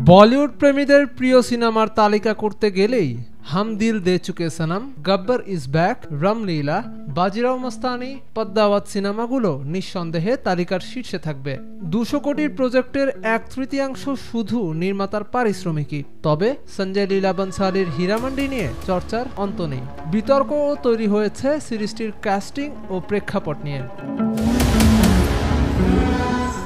বলিউড প্রেমীদের প্রিয় সিনেমার তালিকা করতে গেলেই হাম দিল দে চুকে সনম, গব্বর ইজ ব্যাক, রামলীলা, বাজিরাও মস্তানি, পদ্মাওয়াত সিনেমাগুলো নিঃসন্দেহে তালিকার শীর্ষে থাকবে। 200 কোটির প্রজেক্টের 1/3 শুধু নির্মাতার পারিশ্রমিকই। তবে সঞ্জয় লীলা বনশালীর হীরামান্ডি নিয়ে চর্চার অন্ত নেই। বিতর্কও তৈরি হয়েছে সিরিজটির কাস্টিং ও প্রেক্ষাপট নিয়ে।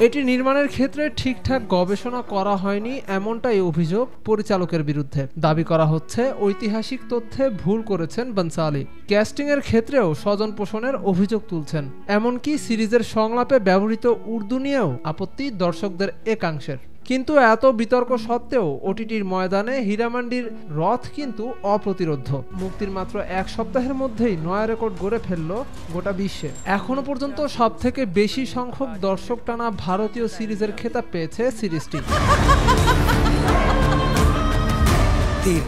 এটি নির্মাণের ক্ষেত্রে ঠিকঠাক গবেষণা করা হয়নি এমনটাই অভিযোগ পরিচালকের বিরুদ্ধে। দাবি করা হচ্ছে ঐতিহাসিক তথ্যে ভুল করেছেন বনশালী। ক্যাস্টিং এর ক্ষেত্রেও স্বজন পোষণের অভিযোগ তুলছেন। এমনকি সিরিজের সংলাপে ব্যবহৃত উর্দু নিয়েও আপত্তি দর্শকদের একাংশের। কিন্তু এত বিতর্ক সত্ত্বেও ওটিটির ময়দানে হীরামান্ডির রথ কিন্তু অপ্রতিরোধ্য। মুক্তির মাত্র 1 সপ্তাহের মধ্যেই নয়া রেকর্ড গড়ে ফেলল গোটা বিশ্বে। এখনো পর্যন্ত সবথেকে বেশি সংখ্যক দর্শক টানা ভারতীয় সিরিজের খেতাব পেয়েছে সিরিজটি।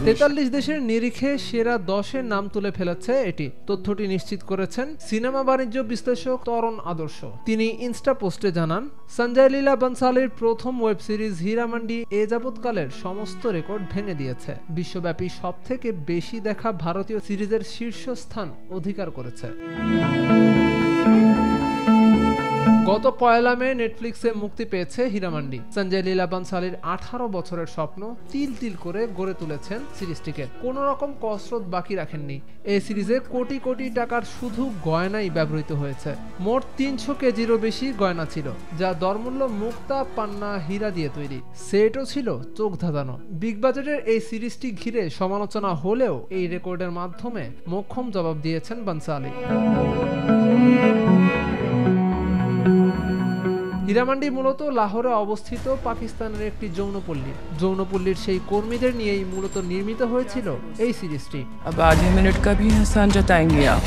43 দেশের নিরিখে সেরা 10-এ নাম তুলে ফেলেছে এটি। তথ্যটি নিশ্চিত করেছেন সিনেমা বাণিজ্য বিশ্লেষক তরণ আদর্শ। তিনি ইনস্টা পোস্টে জানান, সঞ্জয় লীলা বনশালীর প্রথম ওয়েব সিরিজ হীরামান্ডি এ যাবৎকালের সমস্ত রেকর্ড ভেঙে দিয়েছে। বিশ্বব্যাপী সবথেকে বেশি দেখা ভারতীয় সিরিজের শীর্ষস্থান অধিকার করেছে। গত 1 মে নেটফ্লিক্সে মুক্তি পেয়েছে হীরামান্ডি। সঞ্জয় লীলা বনশালীর 18 বছরের স্বপ্ন তিল তিল করে গড়ে তুলেছেন সিরিজটিকে। কোনো রকম কসরত বাকি রাখেননি। এই সিরিজে কোটি কোটি টাকার শুধু গয়নাই ব্যবহৃত হয়েছে। মোট 300 কেজিরও বেশি গয়না ছিল, যা দরমূল্য মুক্তা, পান্না, হীরা দিয়ে তৈরি। সেটও ছিল চোখ ধাঁধানো। বিগ বাজেটের এই সিরিজটি ঘিরে সমালোচনা হলেও এই রেকর্ডের মাধ্যমে মোক্ষম জবাব দিয়েছেন বনশালী। হীরামান্ডি মূলত লাহোরে অবস্থিত পাকিস্তানের একটি যৌনপল্লী। যৌনপল্লীর সেই কর্মীদের নিয়েই মূলত নির্মিত হয়েছিল এই সিরিজটি। अब आधे मिनट का भी एहसान जताएंगे आप।